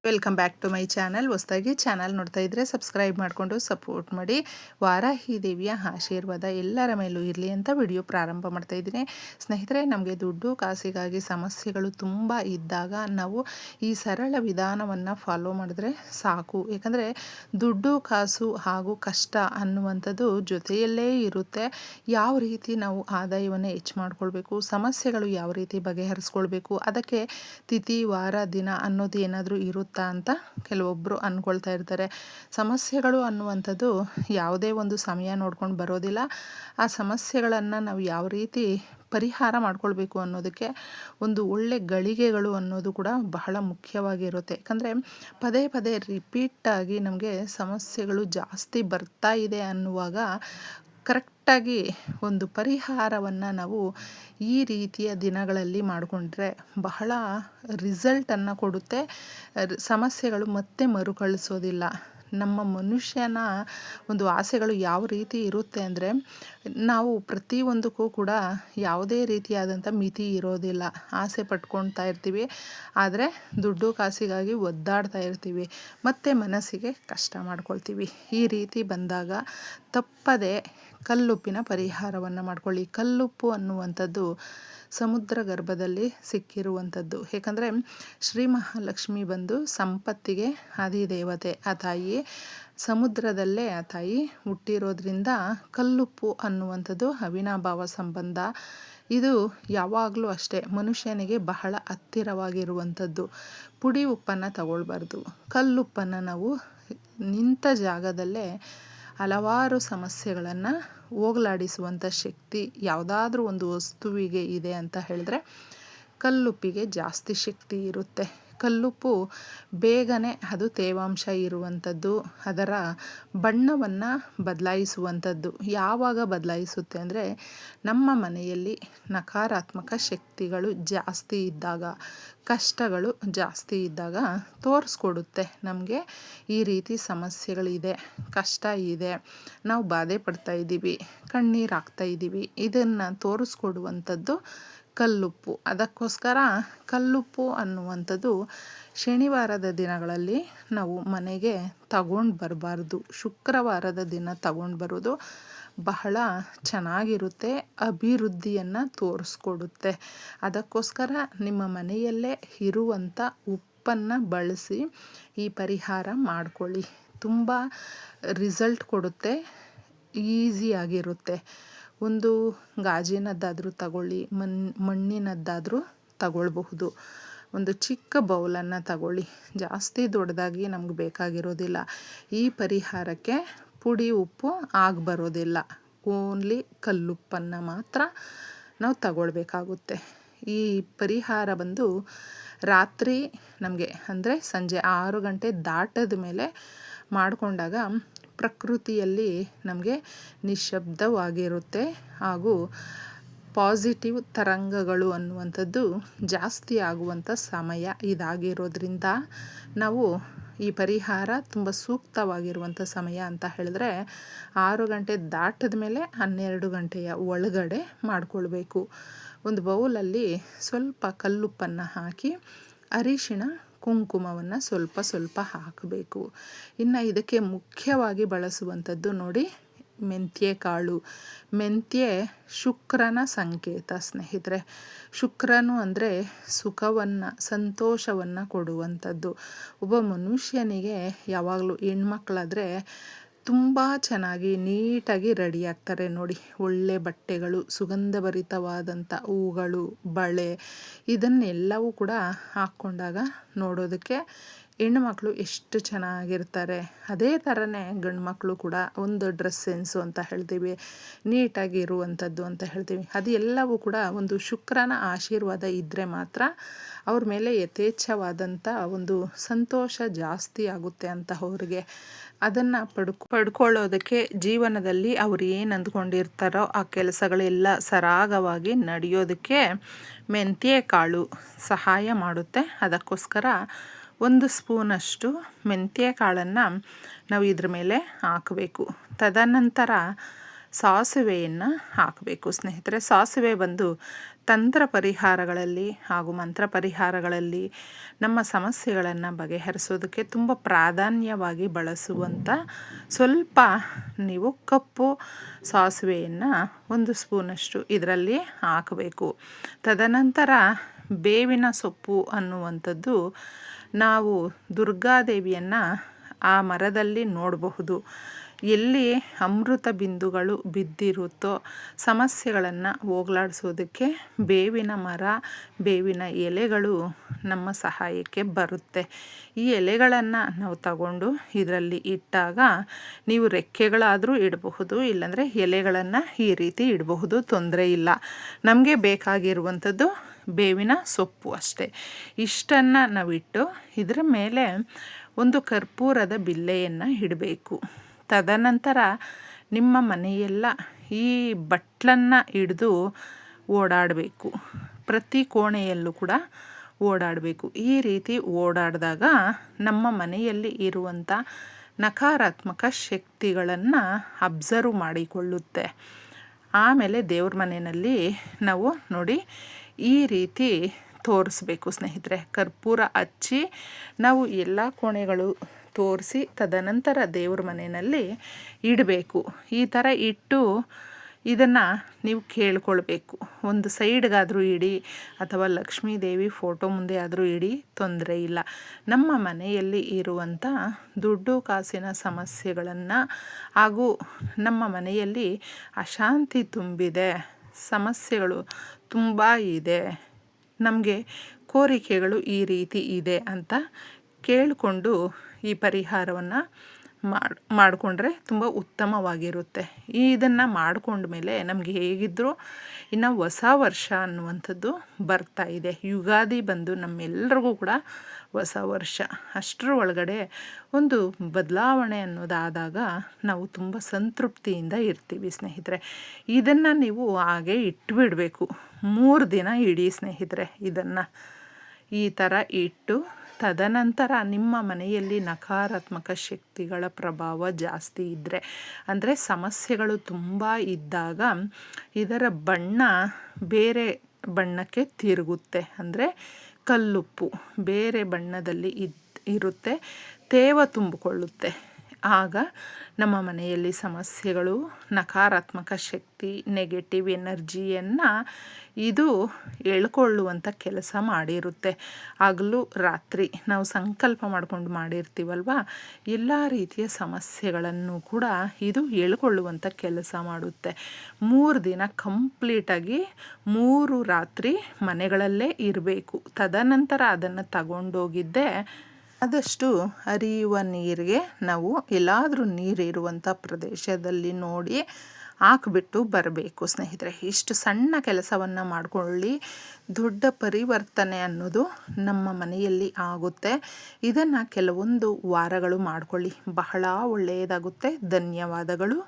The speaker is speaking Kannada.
Welcome back to my channel. ಹೊಸದಾಗಿ ಚಾನಲ್ ನೋಡ್ತಾ ಇದ್ದರೆ ಸಬ್ಸ್ಕ್ರೈಬ್ ಮಾಡಿಕೊಂಡು ಸಪೋರ್ಟ್ ಮಾಡಿ. ವಾರಾಹಿ ದೇವಿಯ ಆಶೀರ್ವಾದ ಎಲ್ಲರ ಮೇಲೂ ಇರಲಿ ಅಂತ ವಿಡಿಯೋ ಪ್ರಾರಂಭ ಮಾಡ್ತಾ ಇದ್ದೀನಿ. ಸ್ನೇಹಿತರೆ, ನಮಗೆ ದುಡ್ಡು ಕಾಸಿಗಾಗಿ ಸಮಸ್ಯೆಗಳು ತುಂಬ ಇದ್ದಾಗ ನಾವು ಈ ಸರಳ ವಿಧಾನವನ್ನು ಫಾಲೋ ಮಾಡಿದ್ರೆ ಸಾಕು. ಯಾಕಂದರೆ ದುಡ್ಡು ಕಾಸು ಹಾಗೂ ಕಷ್ಟ ಅನ್ನುವಂಥದ್ದು ಜೊತೆಯಲ್ಲೇ ಇರುತ್ತೆ. ಯಾವ ರೀತಿ ನಾವು ಆದಾಯವನ್ನು ಹೆಚ್ಚು ಮಾಡ್ಕೊಳ್ಬೇಕು, ಸಮಸ್ಯೆಗಳು ಯಾವ ರೀತಿ ಬಗೆಹರಿಸ್ಕೊಳ್ಬೇಕು, ಅದಕ್ಕೆ ತಿಥಿ ವಾರ ದಿನ ಅನ್ನೋದು ಏನಾದರೂ ಇರುತ್ತಾ ಅಂತ ಕೆಲವೊಬ್ಬರು ಅಂದ್ಕೊಳ್ತಾ ಇರ್ತಾರೆ. ಸಮಸ್ಯೆಗಳು ಅನ್ನುವಂಥದ್ದು ಯಾವುದೇ ಒಂದು ಸಮಯ ನೋಡ್ಕೊಂಡು ಬರೋದಿಲ್ಲ. ಆ ಸಮಸ್ಯೆಗಳನ್ನು ನಾವು ಯಾವ ರೀತಿ ಪರಿಹಾರ ಮಾಡ್ಕೊಳ್ಬೇಕು ಅನ್ನೋದಕ್ಕೆ ಒಂದು ಒಳ್ಳೆ ಗಳಿಗೆಗಳು ಅನ್ನೋದು ಕೂಡ ಬಹಳ ಮುಖ್ಯವಾಗಿರುತ್ತೆ. ಯಾಕಂದರೆ ಪದೇ ಪದೇ ರಿಪೀಟಾಗಿ ನಮಗೆ ಸಮಸ್ಯೆಗಳು ಜಾಸ್ತಿ ಬರ್ತಾ ಇದೆ ಅನ್ನುವಾಗ ಕರೆಕ್ಟಾಗಿ ಒಂದು ಪರಿಹಾರವನ್ನು ನಾವು ಈ ರೀತಿಯ ದಿನಗಳಲ್ಲಿ ಮಾಡಿಕೊಂಡ್ರೆ ಬಹಳ ರಿಸಲ್ಟನ್ನು ಕೊಡುತ್ತೆ. ಸಮಸ್ಯೆಗಳು ಮತ್ತೆ ಮರುಕಳಿಸೋದಿಲ್ಲ. ನಮ್ಮ ಮನುಷ್ಯನ ಒಂದು ಆಸೆಗಳು ಯಾವ ರೀತಿ ಇರುತ್ತೆ ಅಂದರೆ, ನಾವು ಪ್ರತಿಯೊಂದಕ್ಕೂ ಕೂಡ ಯಾವುದೇ ರೀತಿಯಾದಂಥ ಮಿತಿ ಇರೋದಿಲ್ಲ. ಆಸೆ ಪಟ್ಕೊಳ್ತಾ ಇರ್ತೀವಿ, ಆದರೆ ದುಡ್ಡು ಕಾಸಿಗಾಗಿ ಒದ್ದಾಡ್ತಾ ಇರ್ತೀವಿ, ಮತ್ತು ಮನಸ್ಸಿಗೆ ಕಷ್ಟ ಮಾಡ್ಕೊಳ್ತೀವಿ. ಈ ರೀತಿ ಬಂದಾಗ ತಪ್ಪದೆ ಕಲ್ಲುಪ್ಪಿನ ಪರಿಹಾರವನ್ನು ಮಾಡ್ಕೊಳ್ಳಿ. ಕಲ್ಲುಪ್ಪು ಅನ್ನುವಂಥದ್ದು ಸಮುದ್ರ ಗರ್ಭದಲ್ಲಿ ಸಿಕ್ಕಿರುವಂಥದ್ದು. ಏಕೆಂದರೆ ಶ್ರೀ ಮಹಾಲಕ್ಷ್ಮಿ ಬಂದು ಸಂಪತ್ತಿಗೆ ಅಧಿದೇವತೆ. ಆ ತಾಯಿ ಸಮುದ್ರದಲ್ಲೇ ಆ ತಾಯಿ ಹುಟ್ಟಿರೋದ್ರಿಂದ ಕಲ್ಲುಪ್ಪು ಅನ್ನುವಂಥದ್ದು ಅವಿನಾಭಾವ ಸಂಬಂಧ. ಇದು ಯಾವಾಗಲೂ ಅಷ್ಟೇ ಮನುಷ್ಯನಿಗೆ ಬಹಳ ಹತ್ತಿರವಾಗಿರುವಂಥದ್ದು. ಪುಡಿ ಉಪ್ಪನ್ನು ತಗೊಳ್ಬಾರ್ದು. ಕಲ್ಲುಪ್ಪನ್ನು ನಾವು ನಿಂತ ಜಾಗದಲ್ಲೇ ಹಲವಾರು ಸಮಸ್ಯೆಗಳನ್ನು ಹೋಗಲಾಡಿಸುವಂಥ ಶಕ್ತಿ ಯಾವುದಾದ್ರೂ ಒಂದು ವಸ್ತುವಿಗೆ ಇದೆ ಅಂತ ಹೇಳಿದ್ರೆ ಕಲ್ಲುಪ್ಪಿಗೆ ಜಾಸ್ತಿ ಶಕ್ತಿ ಇರುತ್ತೆ. ಕಲ್ಲುಪ್ಪು ಬೇಗನೆ ಅದು ತೇವಾಂಶ ಇರುವಂಥದ್ದು, ಅದರ ಬಣ್ಣವನ್ನು ಬದಲಾಯಿಸುವಂಥದ್ದು. ಯಾವಾಗ ಬದಲಾಯಿಸುತ್ತೆ ಅಂದರೆ, ನಮ್ಮ ಮನೆಯಲ್ಲಿ ನಕಾರಾತ್ಮಕ ಶಕ್ತಿಗಳು ಜಾಸ್ತಿ ಇದ್ದಾಗ, ಕಷ್ಟಗಳು ಜಾಸ್ತಿ ಇದ್ದಾಗ ತೋರಿಸ್ಕೊಡುತ್ತೆ ನಮಗೆ. ಈ ರೀತಿ ಸಮಸ್ಯೆಗಳಿದೆ, ಕಷ್ಟ ಇದೆ, ನಾವು ಬಾಧೆ ಪಡ್ತಾ ಇದ್ದೀವಿ, ಕಣ್ಣೀರು ಹಾಕ್ತಾ ಇದ್ದೀವಿ, ಇದನ್ನು ತೋರಿಸ್ಕೊಡುವಂಥದ್ದು ಕಲ್ಲುಪ್ಪು. ಅದಕ್ಕೋಸ್ಕರ ಕಲ್ಲುಪ್ಪು ಅನ್ನುವಂಥದ್ದು ಶನಿವಾರದ ದಿನಗಳಲ್ಲಿ ನಾವು ಮನೆಗೆ ತಗೊಂಡು ಬರಬಾರ್ದು. ಶುಕ್ರವಾರದ ದಿನ ತಗೊಂಡು ಬರೋದು ಬಹಳ ಚೆನ್ನಾಗಿರುತ್ತೆ, ಅಭಿವೃದ್ಧಿಯನ್ನು ತೋರಿಸ್ಕೊಡುತ್ತೆ. ಅದಕ್ಕೋಸ್ಕರ ನಿಮ್ಮ ಮನೆಯಲ್ಲೇ ಇರುವಂಥ ಉಪ್ಪನ್ನು ಬಳಸಿ ಈ ಪರಿಹಾರ ಮಾಡ್ಕೊಳ್ಳಿ. ತುಂಬ ರಿಸಲ್ಟ್ ಕೊಡುತ್ತೆ, ಈಸಿಯಾಗಿರುತ್ತೆ. ಒಂದು ಗಾಜಿನದ್ದಾದರೂ ತಗೊಳ್ಳಿ, ಮಣ್ಣಿನದ್ದಾದರೂ ತಗೊಳ್ಬಹುದು. ಒಂದು ಚಿಕ್ಕ ಬೌಲನ್ನು ತಗೊಳ್ಳಿ, ಜಾಸ್ತಿ ದೊಡ್ಡದಾಗಿ ನಮ್ಗೆ ಬೇಕಾಗಿರೋದಿಲ್ಲ. ಈ ಪರಿಹಾರಕ್ಕೆ ಪುಡಿ ಉಪ್ಪು ಬರೋದಿಲ್ಲ, ಓನ್ಲಿ ಕಲ್ಲುಪ್ಪನ್ನು ಮಾತ್ರ ನಾವು ತಗೊಳ್ಬೇಕಾಗುತ್ತೆ. ಈ ಪರಿಹಾರ ಬಂದು ರಾತ್ರಿ ನಮಗೆ ಅಂದರೆ ಸಂಜೆ 6 ಗಂಟೆ ದಾಟದ ಮೇಲೆ ಮಾಡಿಕೊಂಡಾಗ ಪ್ರಕೃತಿಯಲ್ಲಿ ನಮಗೆ ನಿಶ್ಶಬ್ದವಾಗಿರುತ್ತೆ ಹಾಗೂ ಪಾಸಿಟಿವ್ ತರಂಗಗಳು ಅನ್ನುವಂಥದ್ದು ಜಾಸ್ತಿ ಆಗುವಂಥ ಸಮಯ ಇದಾಗಿರೋದ್ರಿಂದ ನಾವು ಈ ಪರಿಹಾರ ತುಂಬ ಸೂಕ್ತವಾಗಿರುವಂಥ ಸಮಯ ಅಂತ ಹೇಳಿದ್ರೆ 6 ಗಂಟೆ ದಾಟಿದ ಮೇಲೆ 12 ಗಂಟೆಯ ಒಳಗಡೆ ಮಾಡಿಕೊಳ್ಬೇಕು. ಒಂದು ಬೌಲಲ್ಲಿ ಸ್ವಲ್ಪ ಕಲ್ಲುಪ್ಪನ್ನು ಹಾಕಿ ಅರಿಶಿಣ ಕುಂಕುಮವನ್ನು ಸ್ವಲ್ಪ ಸ್ವಲ್ಪ ಹಾಕಬೇಕು. ಇನ್ನು ಇದಕ್ಕೆ ಮುಖ್ಯವಾಗಿ ಬಳಸುವಂಥದ್ದು ನೋಡಿ, ಮೆಂತ್ಯ ಕಾಳು. ಮೆಂತ್ಯ ಶುಕ್ರನ ಸಂಕೇತ ಸ್ನೇಹಿತರೆ. ಶುಕ್ರನು ಅಂದರೆ ಸುಖವನ್ನು, ಸಂತೋಷವನ್ನು ಕೊಡುವಂಥದ್ದು. ಒಬ್ಬ ಮನುಷ್ಯನಿಗೆ ಯಾವಾಗಲೂ ಹೆಣ್ಮಕ್ಳಾದರೆ ತುಂಬ ಚೆನ್ನಾಗಿ ನೀಟಾಗಿ ರೆಡಿ ಆಗ್ತಾರೆ ನೋಡಿ. ಒಳ್ಳೆ ಬಟ್ಟೆಗಳು, ಸುಗಂಧಭರಿತವಾದಂಥ ಹೂಗಳು, ಬಳೆ, ಇದನ್ನೆಲ್ಲವೂ ಕೂಡ ಹಾಕ್ಕೊಂಡಾಗ ನೋಡೋದಕ್ಕೆ ಹೆಣ್ಮಕ್ಳು ಎಷ್ಟು ಚೆನ್ನಾಗಿರ್ತಾರೆ. ಅದೇ ಥರನೇ ಗಂಡು ಮಕ್ಕಳು ಕೂಡ ಒಂದು ಡ್ರೆಸ್ ಸೆನ್ಸು ಅಂತ ಹೇಳ್ತೀವಿ, ನೀಟಾಗಿ ಇರುವಂಥದ್ದು ಅಂತ ಹೇಳ್ತೀವಿ. ಅದು ಎಲ್ಲವೂ ಕೂಡ ಒಂದು ಶುಕ್ರನ ಆಶೀರ್ವಾದ ಇದ್ದರೆ ಮಾತ್ರ ಅವ್ರ ಮೇಲೆ ಯಥೇಚ್ಛವಾದಂಥ ಒಂದು ಸಂತೋಷ ಜಾಸ್ತಿ ಆಗುತ್ತೆ ಅಂತ ಅವ್ರಿಗೆ. ಅದನ್ನು ಪಡ್ಕೊಳ್ಳೋದಕ್ಕೆ ಜೀವನದಲ್ಲಿ ಅವ್ರು ಏನು ಅಂದ್ಕೊಂಡಿರ್ತಾರೋ ಆ ಕೆಲಸಗಳೆಲ್ಲ ಸರಾಗವಾಗಿ ನಡೆಯೋದಕ್ಕೆ ಮೆಂತ್ಯ ಕಾಳು ಸಹಾಯ ಮಾಡುತ್ತೆ. ಅದಕ್ಕೋಸ್ಕರ 1 ಸ್ಪೂನಷ್ಟು ಮೆಂತ್ಯ ಕಾಳನ್ನು ನಾವು ಇದ್ರ ಮೇಲೆ ಹಾಕಬೇಕು. ತದನಂತರ ಸಾಸಿವೆಯನ್ನು ಹಾಕಬೇಕು ಸ್ನೇಹಿತರೆ. ಸಾಸಿವೆ ಬಂದು ತಂತ್ರ ಪರಿಹಾರಗಳಲ್ಲಿ ಹಾಗೂ ಮಂತ್ರ ಪರಿಹಾರಗಳಲ್ಲಿ ನಮ್ಮ ಸಮಸ್ಯೆಗಳನ್ನು ಬಗೆಹರಿಸೋದಕ್ಕೆ ತುಂಬ ಪ್ರಾಧಾನ್ಯವಾಗಿ ಬಳಸುವಂಥ ಸ್ವಲ್ಪ ನೀವು ಕಪ್ಪು ಸಾಸಿವೆಯನ್ನು 1 ಸ್ಪೂನಷ್ಟು ಇದರಲ್ಲಿ ಹಾಕಬೇಕು. ತದನಂತರ ಬೇವಿನ ಸೊಪ್ಪು ಅನ್ನುವಂಥದ್ದು ನಾವು ದುರ್ಗಾದೇವಿಯನ್ನು ಆ ಮರದಲ್ಲಿ ನೋಡಬಹುದು. ಎಲ್ಲಿ ಅಮೃತ ಬಿಂದುಗಳು ಬಿದ್ದಿರುತ್ತೋ ಸಮಸ್ಯೆಗಳನ್ನು ಹೋಗಲಾಡಿಸೋದಕ್ಕೆ ಬೇವಿನ ಮರ, ಬೇವಿನ ಎಲೆಗಳು ನಮ್ಮ ಸಹಾಯಕ್ಕೆ ಬರುತ್ತೆ. ಈ ಎಲೆಗಳನ್ನು ನಾವು ತಗೊಂಡು ಇದರಲ್ಲಿ ಇಟ್ಟಾಗ ನೀವು ರೆಕ್ಕೆಗಳಾದರೂ ಇಡಬಹುದು, ಇಲ್ಲಾಂದರೆ ಎಲೆಗಳನ್ನು ಈ ರೀತಿ ಇಡಬಹುದು, ತೊಂದರೆ ಇಲ್ಲ. ನಮಗೆ ಬೇಕಾಗಿರುವಂಥದ್ದು ಬೇವಿನ ಸೊಪ್ಪು ಅಷ್ಟೇ. ಇಷ್ಟನ್ನು ನಾವಿಟ್ಟು ಇದರ ಮೇಲೆ ಒಂದು ಕರ್ಪೂರದ ಬಿಲ್ಲೆಯನ್ನು ಇಡಬೇಕು. ತದನಂತರ ನಿಮ್ಮ ಮನೆಯೆಲ್ಲ ಈ ಬಟ್ಲನ್ನು ಹಿಡಿದು ಓಡಾಡಬೇಕು. ಪ್ರತಿ ಕೋಣೆಯಲ್ಲೂ ಕೂಡ ಓಡಾಡಬೇಕು. ಈ ರೀತಿ ಓಡಾಡಿದಾಗ ನಮ್ಮ ಮನೆಯಲ್ಲಿ ಇರುವಂಥ ನಕಾರಾತ್ಮಕ ಶಕ್ತಿಗಳನ್ನು ಅಬ್ಸರ್ವ್ ಮಾಡಿಕೊಳ್ಳುತ್ತೆ. ಆಮೇಲೆ ದೇವ್ರ ಮನೆಯಲ್ಲಿ ನಾವು ನೋಡಿ ಈ ರೀತಿ ತೋರಿಸ್ಬೇಕು ಸ್ನೇಹಿತರೆ. ಕರ್ಪೂರ ಹಚ್ಚಿ ನಾವು ಎಲ್ಲ ಕೋಣೆಗಳು ತೋರಿಸಿ ತದನಂತರ ದೇವ್ರ ಮನೆಯಲ್ಲಿ ಇಡಬೇಕು. ಈ ಥರ ಇಟ್ಟು ಇದನ್ನು ನೀವು ಕೇಳ್ಕೊಳ್ಬೇಕು. ಒಂದು ಸೈಡ್ಗಾದರೂ ಇಡಿ ಅಥವಾ ಲಕ್ಷ್ಮೀ ದೇವಿ ಫೋಟೋ ಮುಂದೆ ಆದರೂ ಇಡಿ, ತೊಂದರೆ ಇಲ್ಲ. ನಮ್ಮ ಮನೆಯಲ್ಲಿ ಇರುವಂಥ ದುಡ್ಡು ಕಾಸಿನ ಸಮಸ್ಯೆಗಳನ್ನು ಹಾಗೂ ನಮ್ಮ ಮನೆಯಲ್ಲಿ ಅಶಾಂತಿ ತುಂಬಿದೆ, ಸಮಸ್ಯೆಗಳು ತುಂಬ ಇದೆ, ನಮಗೆ ಕೋರಿಕೆಗಳು ಈ ರೀತಿ ಇದೆ ಅಂತ ಕೇಳಿಕೊಂಡು ಈ ಪರಿಹಾರವನ್ನು ಮಾಡಿಕೊಂಡ್ರೆ ತುಂಬ ಉತ್ತಮವಾಗಿರುತ್ತೆ. ಇದನ್ನು ಮಾಡಿಕೊಂಡ್ಮೇಲೆ ನಮಗೆ ಹೇಗಿದ್ದರೂ ಇನ್ನು ಹೊಸ ವರ್ಷ ಅನ್ನುವಂಥದ್ದು ಬರ್ತಾ ಇದೆ. ಯುಗಾದಿ ಬಂದು ನಮ್ಮೆಲ್ಲರಿಗೂ ಕೂಡ ಹೊಸ ವರ್ಷ. ಅಷ್ಟರ ಒಳಗಡೆ ಒಂದು ಬದಲಾವಣೆ ಅನ್ನೋದಾದಾಗ ನಾವು ತುಂಬ ಸಂತೃಪ್ತಿಯಿಂದ ಇರ್ತೀವಿ ಸ್ನೇಹಿತರೆ. ಇದನ್ನು ನೀವು ಹಾಗೆ ಇಟ್ಟುಬಿಡಬೇಕು. 3 ದಿನ ಇಡಿ ಸ್ನೇಹಿತರೆ. ಇದನ್ನು ಈ ಥರ ಇಟ್ಟು ತದನಂತರ ನಿಮ್ಮ ಮನೆಯಲ್ಲಿ ನಕಾರಾತ್ಮಕ ಶಕ್ತಿಗಳ ಪ್ರಭಾವ ಜಾಸ್ತಿ ಇದ್ದರೆ, ಅಂದರೆ ಸಮಸ್ಯೆಗಳು ತುಂಬ ಇದ್ದಾಗ ಇದರ ಬಣ್ಣ ಬೇರೆ ಬಣ್ಣಕ್ಕೆ ತಿರುಗುತ್ತೆ. ಅಂದರೆ ಕಲ್ಲುಪ್ಪು ಬೇರೆ ಬಣ್ಣದಲ್ಲಿ ಇರುತ್ತೆ, ತೇವ ತುಂಬಿಕೊಳ್ಳುತ್ತೆ. ಆಗ ನಮ್ಮ ಮನೆಯಲ್ಲಿ ಸಮಸ್ಯೆಗಳು, ನಕಾರಾತ್ಮಕ ಶಕ್ತಿ, ನೆಗೆಟಿವ್ ಎನರ್ಜಿಯನ್ನು ಇದು ಎಳ್ಕೊಳ್ಳುವಂಥ ಕೆಲಸ ಮಾಡಿರುತ್ತೆ. ಹಗಲು ರಾತ್ರಿ ನಾವು ಸಂಕಲ್ಪ ಮಾಡ್ಕೊಂಡು ಮಾಡಿರ್ತೀವಲ್ವ, ಎಲ್ಲ ರೀತಿಯ ಸಮಸ್ಯೆಗಳನ್ನು ಕೂಡ ಇದು ಎಳ್ಕೊಳ್ಳುವಂಥ ಕೆಲಸ ಮಾಡುತ್ತೆ. 3 ದಿನ ಕಂಪ್ಲೀಟಾಗಿ 3 ರಾತ್ರಿ ಮನೆಗಳಲ್ಲೇ ಇರಬೇಕು. ತದನಂತರ ಅದನ್ನು ತಗೊಂಡೋಗಿದ್ದೆ ಆದಷ್ಟು ಹರಿಯುವ ನೀರಿಗೆ ನಾವು ಎಲ್ಲಾದರೂ ನೀರಿರುವಂಥ ಪ್ರದೇಶದಲ್ಲಿ ನೋಡಿ ಹಾಕಿಬಿಟ್ಟು ಬರಬೇಕು ಸ್ನೇಹಿತರೆ. ಇಷ್ಟು ಸಣ್ಣ ಕೆಲಸವನ್ನು ಮಾಡಿಕೊಳ್ಳಿ, ದೊಡ್ಡ ಪರಿವರ್ತನೆ ಅನ್ನೋದು ನಮ್ಮ ಮನೆಯಲ್ಲಿ ಆಗುತ್ತೆ. ಇದನ್ನು ಕೆಲವೊಂದು ವಾರಗಳು ಮಾಡಿಕೊಳ್ಳಿ, ಬಹಳ ಒಳ್ಳೆಯದಾಗುತ್ತೆ. ಧನ್ಯವಾದಗಳು.